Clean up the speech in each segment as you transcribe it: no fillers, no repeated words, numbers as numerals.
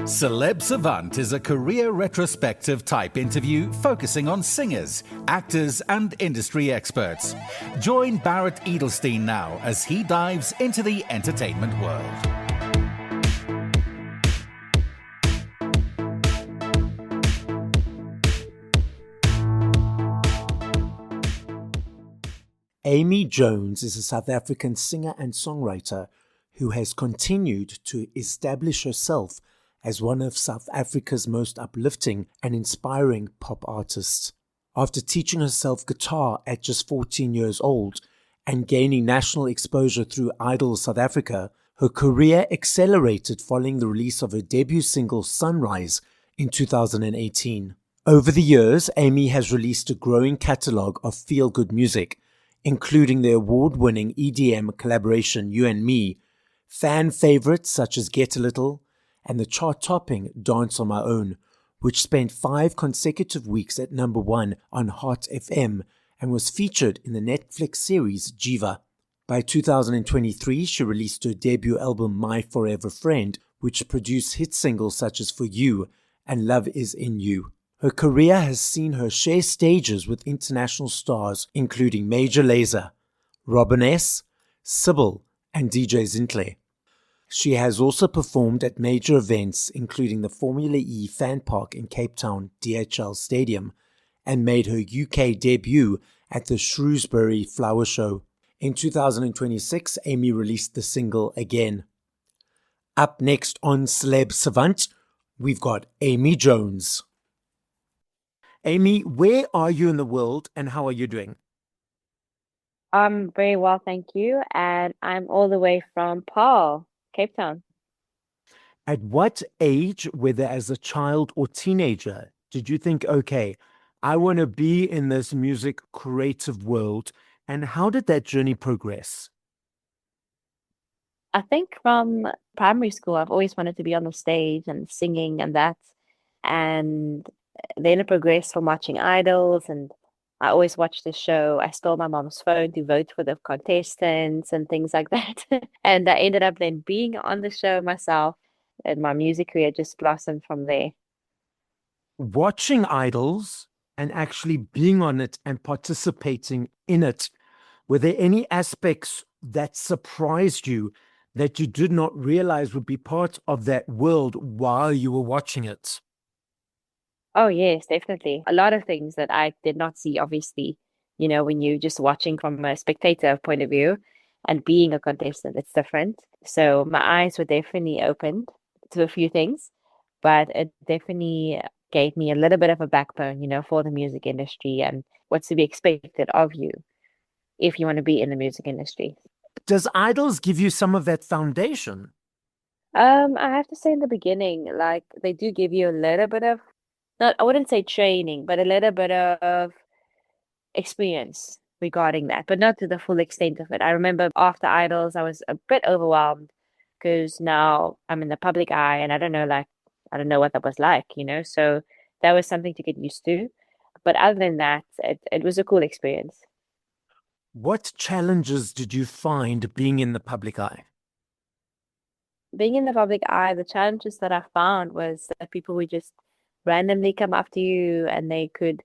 Celeb Savant is a career retrospective type interview focusing on singers, actors, and industry experts. Join Barrett Edelstein now as he dives into the entertainment world. Amy Jones is a South African singer and songwriter who has continued to establish herself as one of South Africa's most uplifting and inspiring pop artists. After teaching herself guitar at just 14 years old and gaining national exposure through Idol South Africa, her career accelerated following the release of her debut single Sunrise in 2018. Over the years, Amy has released a growing catalogue of feel-good music, including the award-winning EDM collaboration You and Me, fan favorites such as Get a Little, and the chart-topping Dance on My Own, which spent 5 consecutive weeks at number 1 on Hot FM and was featured in the Netflix series Jiva. By 2023, she released her debut album My Forever Friend, which produced hit singles such as For You and Love Is In You. Her career has seen her share stages with international stars including Major Lazer, Robin S., Sybil, and DJ Zintle. She has also performed at major events including the Formula E Fan Park in Cape Town, DHL Stadium, and made her UK debut at the Shrewsbury Flower Show. In 2026, Amy released the single Again. Up next on Celeb Savant, we've got Amy Jones. Amy, where are you in the world and how are you doing? I'm very well, thank you. And I'm all the way from Paarl, Cape Town. At what age, whether as a child or teenager, did you think, okay, I want to be in this music creative world? And how did that journey progress? I think from primary school, I've always wanted to be on the stage and singing and that. And then it progressed from watching Idols, and I always watched the show. I stole my mom's phone to vote for the contestants and things like that. And I ended up then being on the show myself, and my music career just blossomed from there. Watching Idols and actually being on it and participating in it, were there any aspects that surprised you that you did not realize would be part of that world while you were watching it? Oh, yes, definitely. A lot of things that I did not see, obviously, when you're just watching from a spectator point of view and being a contestant, it's different. So my eyes were definitely opened to a few things, but it definitely gave me a little bit of a backbone, for the music industry and what's to be expected of you if you want to be in the music industry. Does Idols give you some of that foundation? I have to say in the beginning, like they do give you a little bit of, not, I wouldn't say training, but a little bit of experience regarding that, but not to the full extent of it. I remember after Idols, I was a bit overwhelmed because now I'm in the public eye and I don't know what that was like, so that was something to get used to. But other than that, it was a cool experience. What challenges did you find being in the public eye? Being in the public eye, the challenges that I found was that people would just randomly come up to you and they could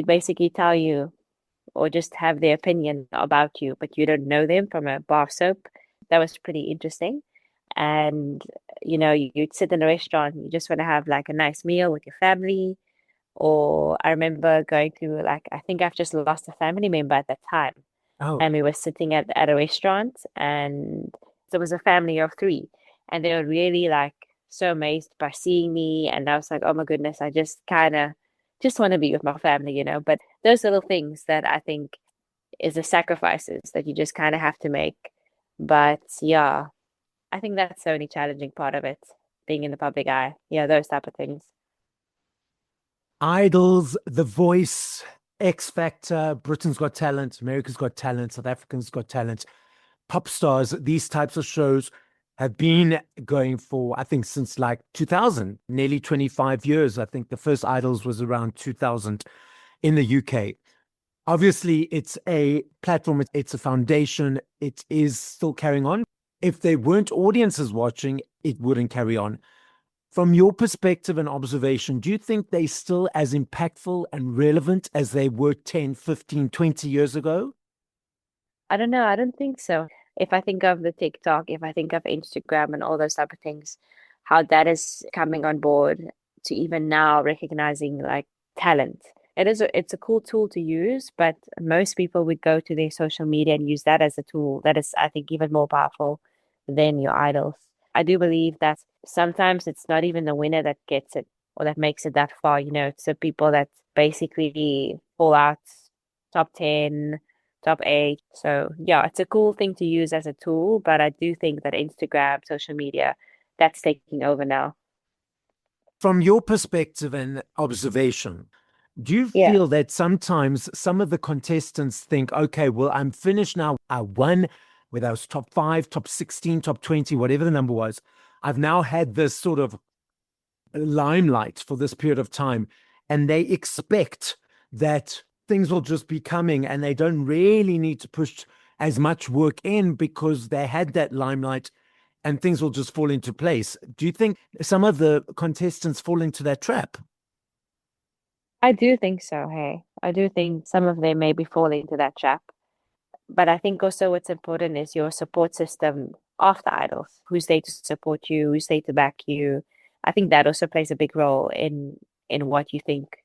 basically tell you or just have their opinion about you, but you don't know them from a bar soap. That was pretty interesting. And you'd sit in a restaurant and you just want to have like a nice meal with your family. Or I remember going to, like, I think I've just lost a family member at that time. Oh, And we were sitting at a restaurant and there was a family of 3 and they were really like so amazed by seeing me, and I was like, oh my goodness, I just kind of just want to be with my family, but those little things that I think is the sacrifices that you just kind of have to make. But yeah, I think that's the only challenging part of it, being in the public eye. Yeah, those type of things. Idols, The Voice, X Factor, Britain's Got Talent, America's Got Talent, South Africa's Got Talent, Pop Stars, these types of shows have been going for, I think, since like 2000, nearly 25 years. I think the first Idols was around 2000 in the UK. Obviously, it's a platform, it's a foundation, it is still carrying on. If there weren't audiences watching, it wouldn't carry on. From your perspective and observation, do you think they're still as impactful and relevant as they were 10, 15, 20 years ago? I don't know. I don't think so. If I think of the TikTok, if I think of Instagram and all those type of things, how that is coming on board to even now recognizing like talent. It's a cool tool to use, but most people would go to their social media and use that as a tool that is, I think, even more powerful than your idols. I do believe that sometimes it's not even the winner that gets it or that makes it that far. It's the people that basically fall out top 10, top 8. So yeah, it's a cool thing to use as a tool, but I do think that Instagram, social media, that's taking over now. From your perspective and observation, do you Yeah. feel that sometimes some of the contestants think, okay, well, I'm finished now. I won, whether I was top 5, top 16, top 20, whatever the number was. I've now had this sort of limelight for this period of time, and they expect that things will just be coming and they don't really need to push as much work in because they had that limelight and things will just fall into place. Do you think some of the contestants fall into that trap? I do think so, hey. I do think some of them maybe fall into that trap. But I think also what's important is your support system after idols. Who's there to support you? Who's there to back you? I think that also plays a big role in what you think,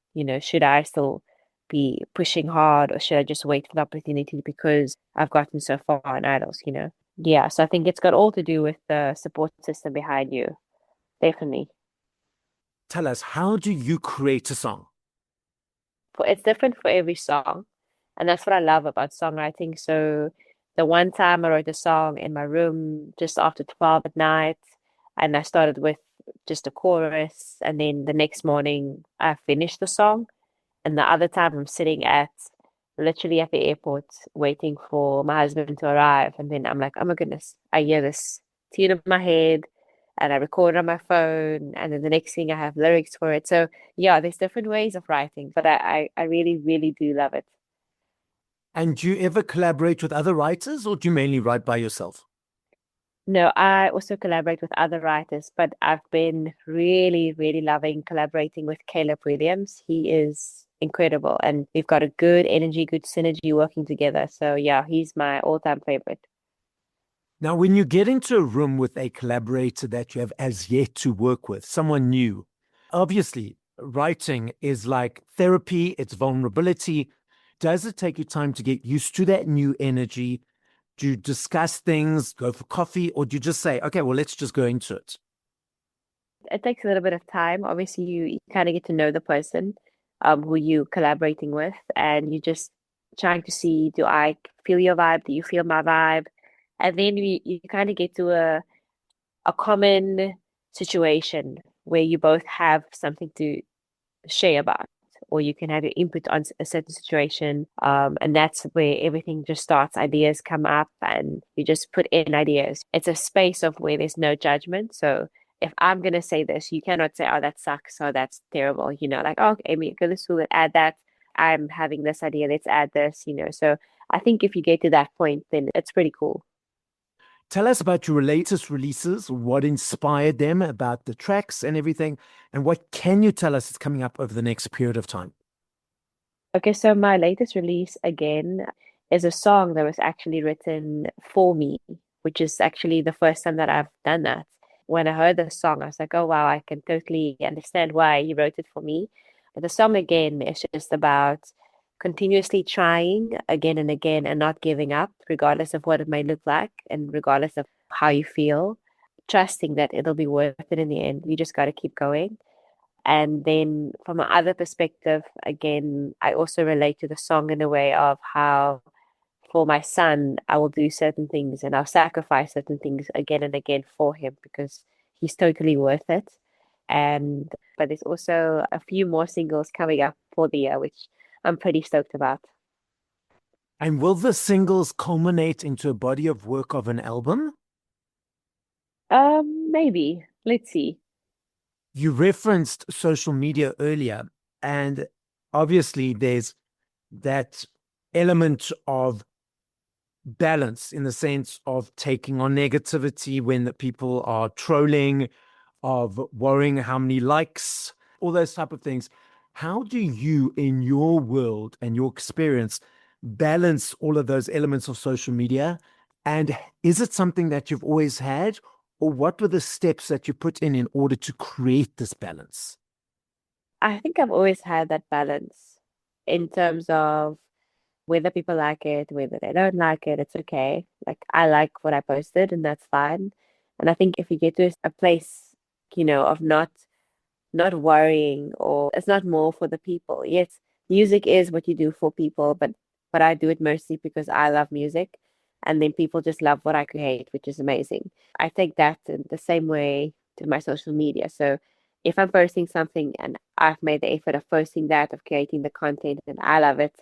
should I still be pushing hard or should I just wait for the opportunity because I've gotten so far in idols? Yeah, so I think it's got all to do with the support system behind you. Definitely. Tell us, how do you create a song? It's different for every song. And that's what I love about songwriting. So the one time I wrote a song in my room just after 12 at night, and I started with just a chorus, and then the next morning I finished the song. And the other time I'm sitting literally at the airport waiting for my husband to arrive. And then I'm like, oh my goodness, I hear this tune in my head and I record it on my phone. And then the next thing I have lyrics for it. So yeah, there's different ways of writing, but I really, really do love it. And do you ever collaborate with other writers or do you mainly write by yourself? No, I also collaborate with other writers, but I've been really, really loving collaborating with Caleb Williams. He is incredible, and we've got a good energy, good synergy working together. So yeah, he's my all-time favorite. Now, when you get into a room with a collaborator that you have as yet to work with, someone new, obviously writing is like therapy, it's vulnerability. Does it take you time to get used to that new energy? Do you discuss things, go for coffee, or do you just say, okay, well, let's just go into it? It takes a little bit of time. Obviously, you kind of get to know the person who you collaborating with, and you just trying to see, do I feel your vibe? Do you feel my vibe? And then you kind of get to a common situation where you both have something to share about, or you can have your input on a certain situation. And that's where everything just starts. Ideas come up and you just put in ideas. It's a space of where there's no judgment. So if I'm going to say this, you cannot say, oh, that sucks. Oh, that's terrible. Like, oh, Amy, okay, this will add that. I'm having this idea. Let's add this. So I think if you get to that point, then it's pretty cool. Tell us about your latest releases, what inspired them, about the tracks and everything, and what can you tell us is coming up over the next period of time? Okay, so my latest release again is a song that was actually written for me, which is actually the first time that I've done that. When I heard the song, I was like, oh wow, I can totally understand why he wrote it for me. But the song again is just about continuously trying again and again and not giving up, regardless of what it may look like and regardless of how you feel, trusting that it'll be worth it in the end. You just got to keep going. And then from another perspective, again, I also relate to the song in a way of how for my son, I will do certain things and I'll sacrifice certain things again and again for him because he's totally worth it. And but there's also a few more singles coming up for the year, which I'm pretty stoked about. And will the singles culminate into a body of work of an album? Maybe. Let's see. You referenced social media earlier, and obviously there's that element of balance in the sense of taking on negativity when the people are trolling, of worrying how many likes, all those type of things. How do you, in your world and your experience, balance all of those elements of social media? And is it something that you've always had, or what were the steps that you put in order to create this balance? I think I've always had that balance in terms of whether people like it, whether they don't like it, it's okay. Like I like what I posted and that's fine. And I think if you get to a place, of not worrying, or it's not more for the people. Yes, music is what you do for people, but I do it mostly because I love music, and then people just love what I create, which is amazing. I take that in the same way to my social media. So if I'm posting something and I've made the effort of posting that, of creating the content, and I love it,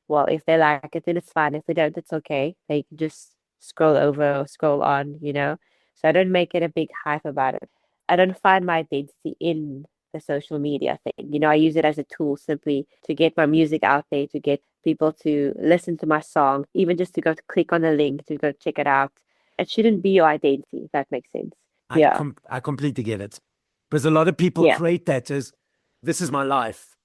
well, if they like it, then it's fine. If they don't, it's okay. They can just scroll over or scroll on. So I don't make it a big hype about it. I don't find my identity in the social media thing. I use it as a tool simply to get my music out there, to get people to listen to my song, even just to go to click on the link to go check it out. It shouldn't be your identity, if that makes sense. Yeah. I completely get it. Because a lot of people Yeah. create that as, this is my life.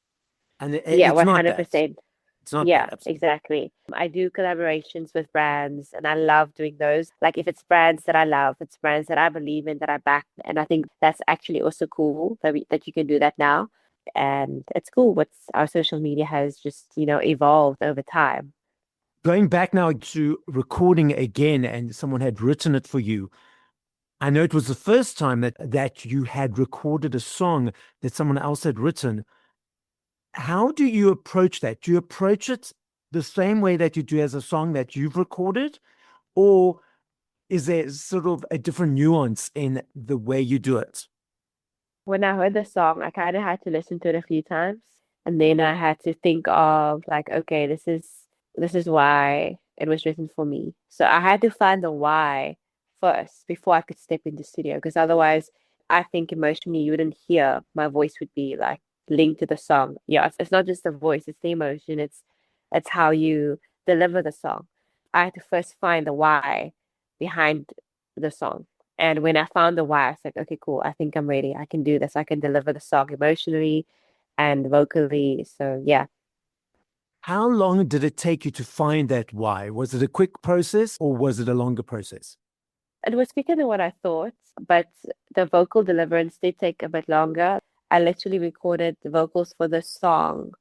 And Yeah, it's not that. 100%. It's not Yeah, that. Absolutely. exactly. I do collaborations with brands and I love doing those. Like if it's brands that I love, it's brands that I believe in, that I back. And I think that's actually also cool that you can do that now. And it's cool what our social media has just, evolved over time. Going back now to recording again, and someone had written it for you. I know it was the first time that you had recorded a song that someone else had written. How do you approach that? Do you approach it the same way that you do as a song that you've recorded? Or is there sort of a different nuance in the way you do it? When I heard the song, I kind of had to listen to it a few times. And then I had to think of like, okay, this is why it was written for me. So I had to find the why first before I could step in the studio. Because otherwise, I think emotionally you wouldn't hear my voice would be like linked to the song. Yeah, it's not just the voice, it's the emotion, it's how you deliver the song. I had to first find the why behind the song. And when I found the why, I was like, okay, cool. I think I'm ready. I can do this. I can deliver the song emotionally and vocally. So yeah, How long did it take you to find that why? Was it a quick process or was it a longer process? it was quicker than what I thought, but the vocal deliverance did take a bit longer. I literally recorded the vocals for the song.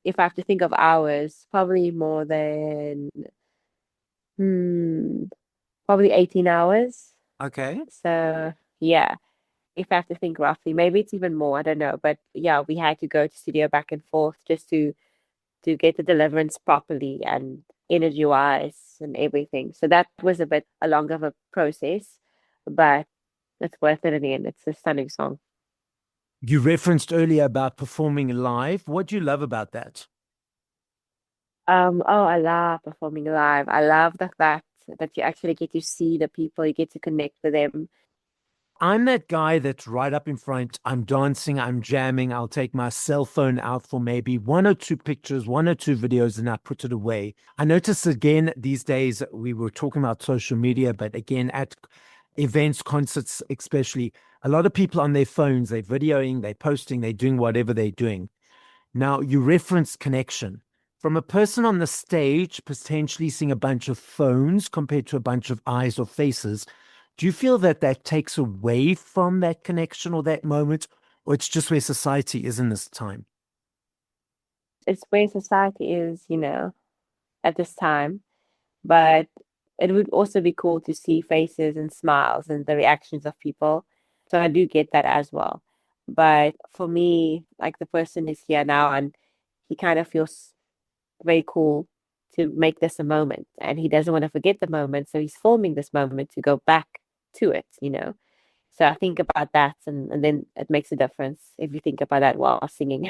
If I have to think of hours, probably more than hmm, probably 18 hours. Okay. So yeah, if I have to think roughly, maybe it's even more. I don't know, but yeah, we had to go to studio back and forth just to get the deliverance properly and energy wise and everything. So that was a bit a longer of a process, but it's worth it in the end. It's a stunning song. You referenced earlier about performing live. What do you love about that? Oh, I love performing live. I love the fact that you actually get to see the people, you get to connect with them. I'm that guy that's right up in front. I'm dancing, I'm jamming. I'll take my cell phone out for maybe one or two pictures, one or two videos, and I put it away. I notice again these days, we were talking about social media, but again, at events, concerts, especially, a lot of people on their phones, they're videoing, they're posting, they're doing whatever they're doing. Now, you reference connection. From a person on the stage, potentially seeing a bunch of phones compared to a bunch of eyes or faces, do you feel that that takes away from that connection or that moment, or it's just where society is in this time? It's where society is, at this time. But it would also be cool to see faces and smiles and the reactions of people. So I do get that as well. But for me, like the person is here now and he kind of feels very cool to make this a moment and he doesn't want to forget the moment. So he's filming this moment to go back to it. So I think about that and then it makes a difference if you think about that while singing.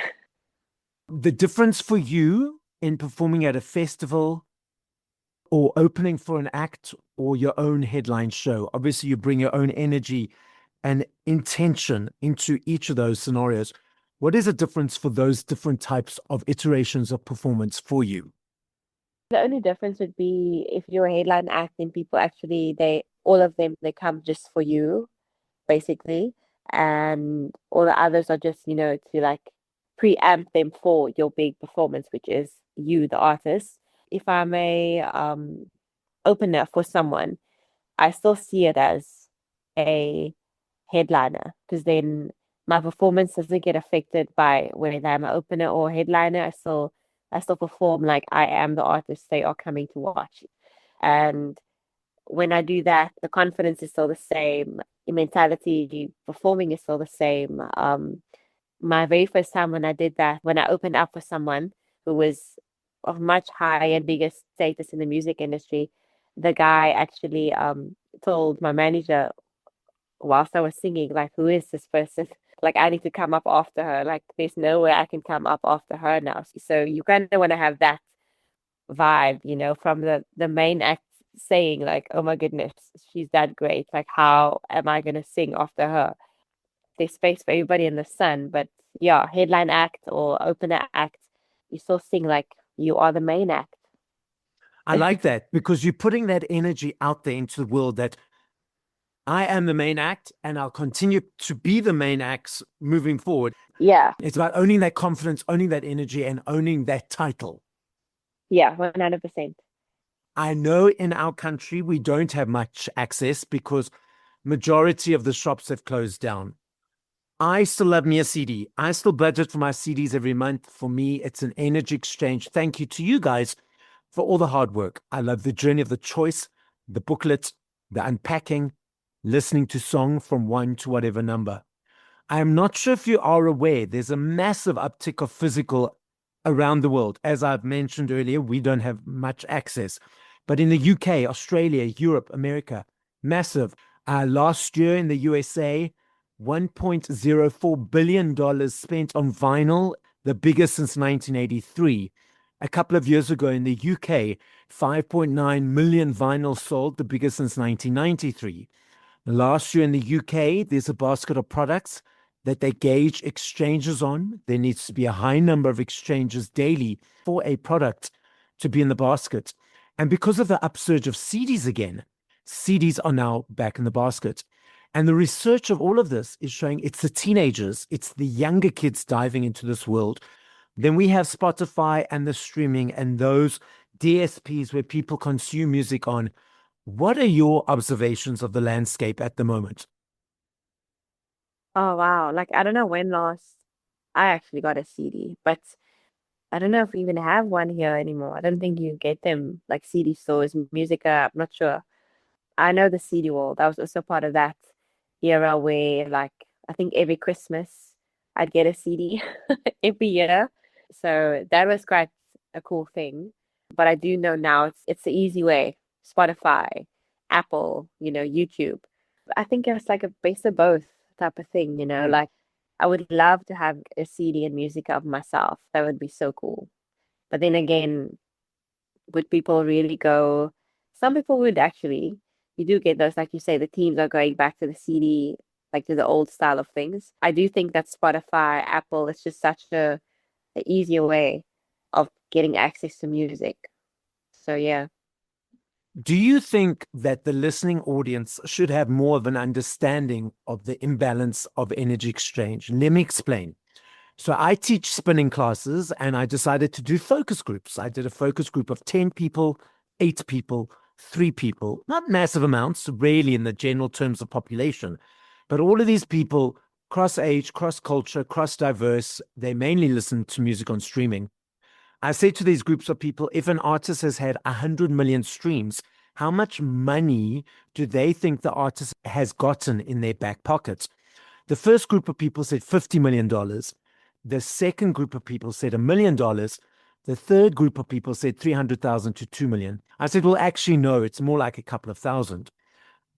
The difference for you in performing at a festival or opening for an act or your own headline show, obviously you bring your own energy and intention into each of those scenarios. What is the difference for those different types of iterations of performance for you? The only difference would be if you're a headline act, then people actually, all of them, they come just for you, basically. and all the others are just, to like preamp them for your big performance, which is you, the artist. If I'm a opener for someone, I still see it as a headliner, because then my performance doesn't get affected by whether I'm an opener or a headliner. I still perform like I am the artist they are coming to watch. And when I do that, the confidence is still the same, the mentality, performing is still the same. My very first time when I did that, when I opened up for someone who was of much higher and bigger status in the music industry, the guy actually told my manager whilst I was singing, like, who is this person? Like, I need to come up after her. Like, there's no way I can come up after her now. So you kind of want to have that vibe, from the main act saying like, oh my goodness, she's that great. Like, how am I gonna sing after her? There's space for everybody in the sun, but yeah, headline act or opener act, you still sing like you are the main act. I like that, because you're putting that energy out there into the world that I am the main act and I'll continue to be the main acts moving forward. Yeah, It's about owning that confidence, owning that energy, and owning that title. yeah, 100%. I know in our country we don't have much access because majority of the shops have closed down. I still love me a CD. I still budget for my CDs every month. For me, it's an energy exchange. Thank you to you guys for all the hard work. I love the journey of the choice, the booklet, the unpacking, listening to song from 1 to whatever number. I am not sure if you are aware, there's a massive uptick of physical around the world. As I've mentioned earlier, we don't have much access. But in the UK, Australia, Europe, America, massive. Last year in the USA, $1.04 billion spent on vinyl, the biggest since 1983. A couple of years ago in the UK, 5.9 million vinyl sold, the biggest since 1993. Last year in the UK, there's a basket of products that they gauge exchanges on. There needs to be a high number of exchanges daily for a product to be in the basket. And because of the upsurge of CDs again, CDs are now back in the basket. And the research of all of this is showing it's the teenagers, it's the younger kids diving into this world. Then we have Spotify and the streaming and those DSPs where people consume music on. What are your observations of the landscape at the moment? Oh wow. Like, I don't know when last I actually got a CD, but I don't know if we even have one here anymore. I don't think you get them like CD stores, Musica, I'm not sure. I know the CD wall. That was also part of that era where, like, I think every Christmas I'd get a CD every year. So that was quite a cool thing. But I do know now it's the easy way. Spotify, Apple, YouTube. I think it's like a best of both type of thing. Like, I would love to have a CD and music of myself. That would be so cool. But then again, would people really go? Some people would actually. You do get those, like you say, the teams are going back to the CD, like to the old style of things. I do think that Spotify, Apple, it's just such a easier way of getting access to music. So yeah. Do you think that the listening audience should have more of an understanding of the imbalance of energy exchange? Let me explain. So I teach spinning classes and I decided to do focus groups. I did a focus group of 10 people, 8 people, 3 people, not massive amounts, really in the general terms of population, but all of these people, cross age, cross culture, cross diverse, they mainly listen to music on streaming. I say to these groups of people, if an artist has had 100 million streams, how much money do they think the artist has gotten in their back pocket? The first group of people said $50 million. The second group of people said $1 million. The third group of people said 300,000 to 2 million. I said, well, actually, no, it's more like a couple of thousand.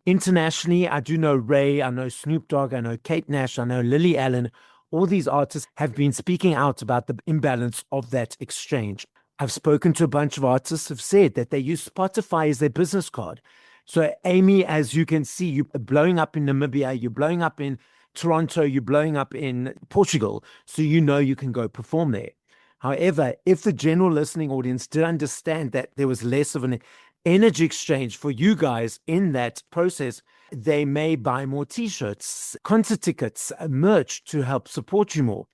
Internationally, I do know Ray, I know Snoop Dogg, I know Kate Nash, I know Lily Allen. All these artists have been speaking out about the imbalance of that exchange. I've spoken to a bunch of artists who've said that they use Spotify as their business card. So, Amy, as you can see, you're blowing up in Namibia, you're blowing up in Toronto, you're blowing up in Portugal, so you know you can go perform there. However, if the general listening audience did understand that there was less of an energy exchange for you guys in that process. They may buy more t-shirts, concert tickets, merch to help support you more.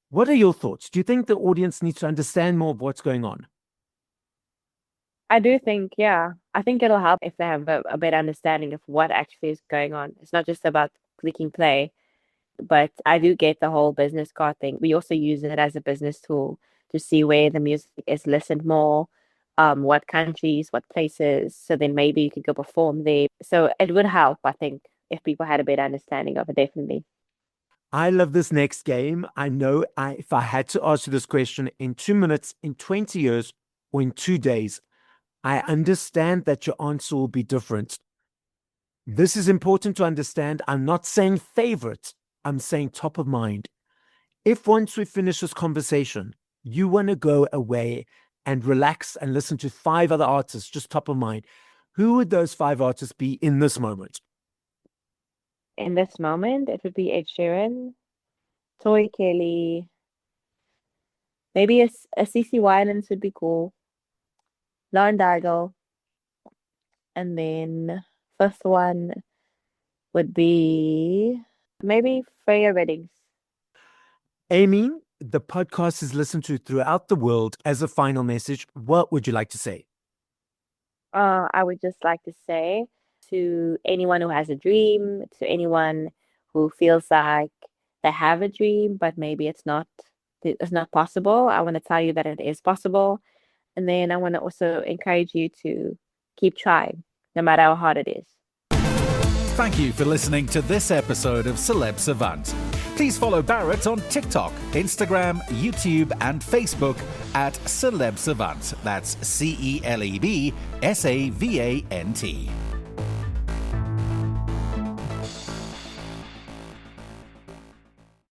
What are your thoughts? Do you think the audience needs to understand more of what's going on? I do think, yeah, I think it'll help if they have a better understanding of what actually is going on. It's not just about clicking play, but I do get the whole business card thing. We also use it as a business tool to see where the music is listened more, what countries, what places. So then maybe you could go perform there. So it would help, I think, if people had a better understanding of it, definitely. I love this next game. I know if I had to ask you this question in 2 minutes, in 20 years, or in 2 days, I understand that your answer will be different. This is important to understand. I'm not saying favorite. I'm saying top of mind. If once we finish this conversation, you want to go away and relax and listen to 5 other artists, just top of mind, who would those 5 artists be in this moment? In this moment, it would be Ed Sheeran, Tori Kelly, maybe a CC Winans would be cool, Lauren Daigle, and then first one would be maybe Freya Reddings. Amy, the podcast is listened to throughout the world. As a final message, what would you like to say? I would just like to say to anyone who has a dream, to anyone who feels like they have a dream, but maybe it's not possible. I want to tell you that it is possible. And then I want to also encourage you to keep trying, no matter how hard it is. Thank you for listening to this episode of Celeb Savant. Please follow Barrett on TikTok, Instagram, YouTube, and Facebook at Celeb Savant. That's CelebSavant.